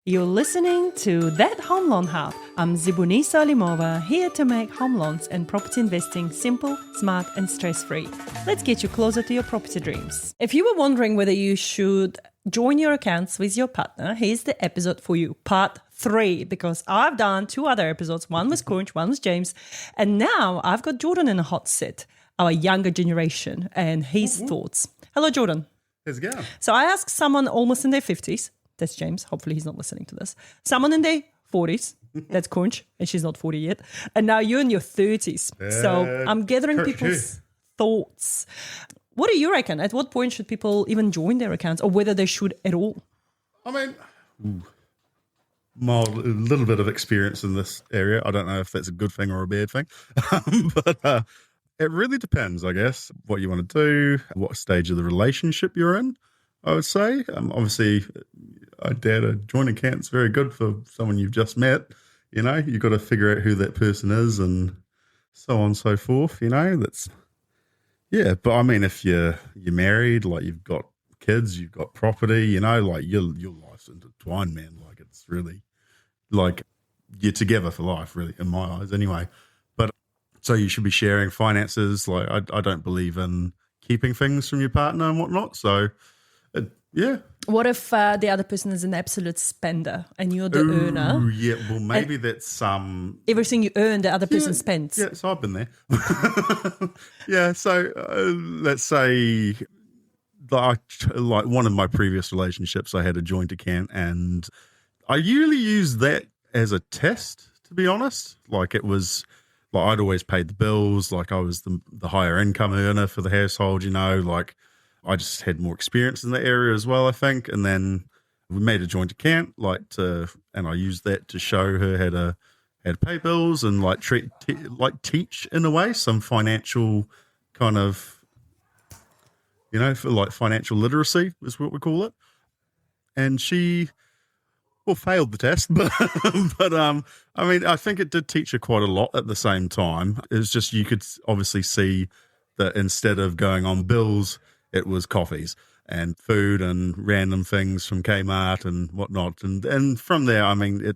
You're listening to That Home Loan Hub. I'm Zibuni Salimova, here to make home loans and property investing simple, smart, and stress-free. Let's get you closer to your property dreams. If you were wondering whether you should join your accounts with your partner, here's the episode for you, part 3, because I've done 2 other episodes. One was Conch, one was James, and now I've got Jordan in a hot seat, our younger generation, and his thoughts. Hello, Jordan. How's it going? So I asked someone almost in their 50s, that's James, hopefully he's not listening to this, someone in their 40s, that's Conch, and she's not 40 yet, and now you're in your 30s. So I'm gathering people's thoughts. What do you reckon? At what point should people even join their accounts, or whether they should at all? I mean, a little bit of experience in this area. I don't know if that's a good thing or a bad thing, but it really depends, I guess, what you want to do, what stage of the relationship you're in, I would say. Obviously, I doubt a joint account's very good for someone you've just met. You know, you've got to figure out who that person is and so on and so forth, you know. Yeah, but I mean, if you're married, like you've got kids, you've got property, you know, like your life's intertwined, man. Like it's really like you're together for life, really, in my eyes, anyway. But so you should be sharing finances. Like I don't believe in keeping things from your partner and whatnot. So yeah. What if the other person is an absolute spender and you're the earner? Yeah, well, maybe that's everything you earn, the other person spends. Yeah, so I've been there. Yeah, so let's say like one of my previous relationships, I had a joint account, and I usually used that as a test, to be honest. Like it was like I'd always paid the bills, like I was the higher income earner for the household, you know, like I just had more experience in that area as well, I think. And then we made a joint account, and I used that to show her how to pay bills and like teach in a way some financial kind of, you know, for like financial literacy is what we call it. And she, failed the test, but I mean, I think it did teach her quite a lot at the same time. It's just you could obviously see that instead of going on bills, it was coffees and food and random things from Kmart and whatnot. And from there, I mean,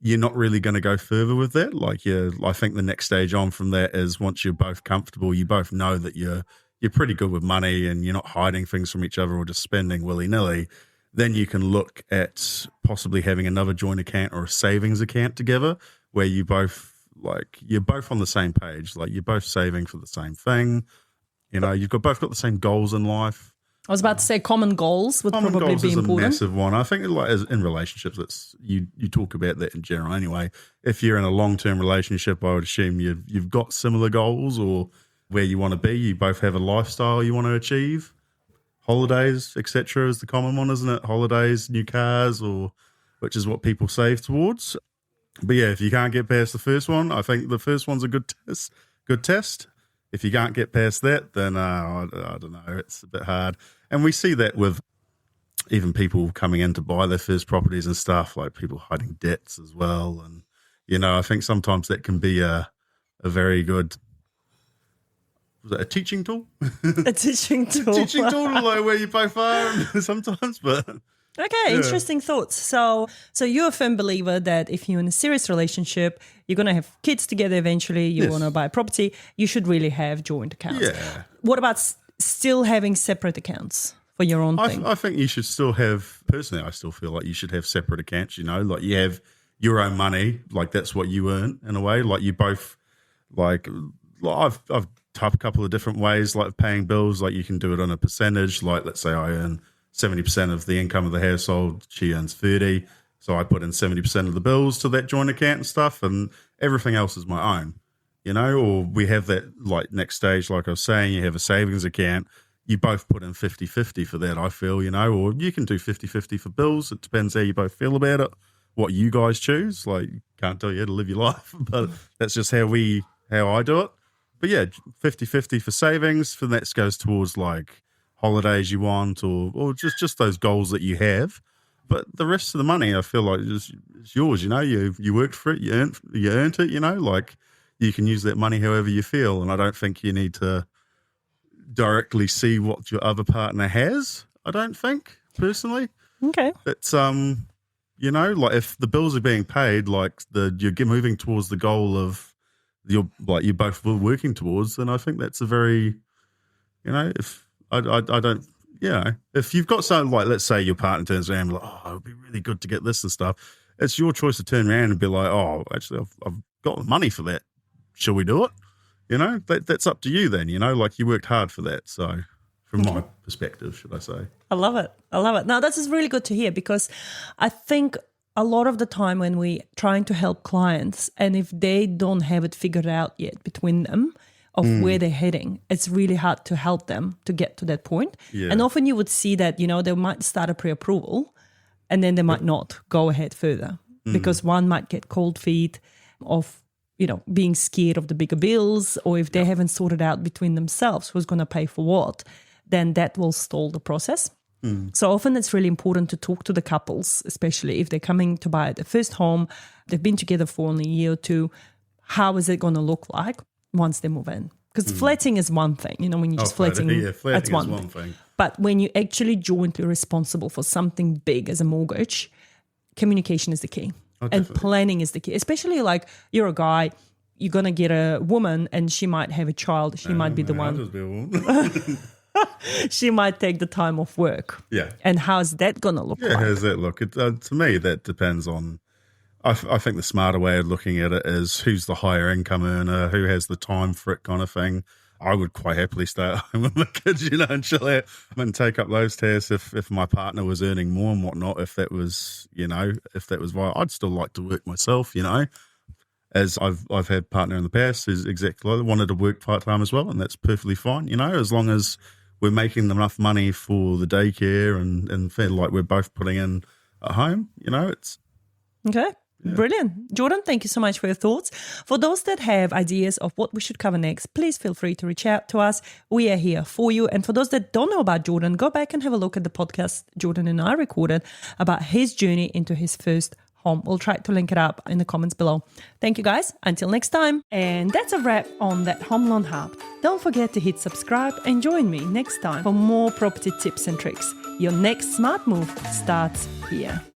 you're not really going to go further with that. Like I think the next stage on from that is once you're both comfortable, you both know that you're pretty good with money and you're not hiding things from each other or just spending willy-nilly, then you can look at possibly having another joint account or a savings account together where you're both on the same page. Like you're both saving for the same thing. You know, you've both got the same goals in life. I was about to say common goals would probably be important. Common goals is a massive one. I think like in relationships, you talk about that in general anyway. If you're in a long-term relationship, I would assume you've got similar goals or where you want to be. You both have a lifestyle you want to achieve. Holidays, etc. is the common one, isn't it? Holidays, new cars, which is what people save towards. But yeah, if you can't get past the first one, I think the first one's a good test. If you can't get past that, then I don't know, it's a bit hard. And we see that with even people coming in to buy their first properties and stuff, like people hiding debts as well. And, you know, I think sometimes that can be a very good, was it a teaching tool? A teaching tool. Teaching tool, like where you both are sometimes, but... Okay, interesting thoughts. So you're a firm believer that if you're in a serious relationship, you're going to have kids together eventually, you want to buy a property, you should really have joint accounts. Yeah. What about still having separate accounts for your own thing? I think you should still have, personally, I still feel like you should have separate accounts, you know, like you have your own money, like that's what you earn in a way, like you both, like I've typed a couple of different ways, like paying bills, like you can do it on a percentage, like let's say I earn 70% of the income of the household, she earns 30%. So I put in 70% of the bills to that joint account and stuff, and everything else is my own, you know, or we have that like next stage, like I was saying, you have a savings account, you both put in 50-50 for that, I feel, you know, or you can do 50-50 for bills. It depends how you both feel about it, what you guys choose. Like, can't tell you how to live your life, but that's just how I do it. But yeah, 50-50 for savings, for that goes towards like holidays you want or just those goals that you have. But the rest of the money, I feel like it's yours, you know, you worked for it, you earned it, you know, like you can use that money however you feel. And I don't think you need to directly see what your other partner has, I don't think, personally. Okay. It's Like if the bills are being paid, like you're moving towards the goal of you're both working towards, then I think that's a very, if I don't, if you've got something like, let's say your partner turns around and be like, oh, it would be really good to get this and stuff. It's your choice to turn around and be like, oh, actually, I've got the money for that. Shall we do it? That's up to you then, like you worked hard for that. So from my perspective, should I say. I love it. Now, this is really good to hear because I think a lot of the time when we're trying to help clients and if they don't have it figured out yet between them of where they're heading, it's really hard to help them to get to that point. Yeah. And often you would see that, they might start a pre-approval and then they might not go ahead further because one might get cold feet of, being scared of the bigger bills, or if they haven't sorted out between themselves who's going to pay for what, then that will stall the process. So often it's really important to talk to the couples, especially if they're coming to buy their first home, they've been together for only a year or two. How is it going to look like once they move in? Because flatting is one thing, when you're just flatting, that's one thing. But when you're actually jointly responsible for something big as a mortgage, communication is the key. And planning is the key, especially like you're a guy, you're going to get a woman and she might have a child. She might be the one. I'll just be a woman. She might take the time off work. Yeah. And how's that going to look like? How does that look? To me, that depends on, I think the smarter way of looking at it is who's the higher income earner, who has the time for it kind of thing. I would quite happily stay at home with my kids, and chill out and take up those tasks if my partner was earning more and whatnot. If that was, viable, I'd still like to work myself, as I've had partner in the past who's exactly like wanted to work part-time as well, and that's perfectly fine, as long as we're making enough money for the daycare and feel like we're both putting in at home, it's... Okay. Yeah. Brilliant. Jordan, thank you so much for your thoughts. For those that have ideas of what we should cover next, please feel free to reach out to us. We are here for you. And for those that don't know about Jordan, go back and have a look at the podcast Jordan and I recorded about his journey into his first home. We'll try to link it up in the comments below. Thank you guys. Until next time. And that's a wrap on That Home Loan Hub. Don't forget to hit subscribe and join me next time for more property tips and tricks. Your next smart move starts here.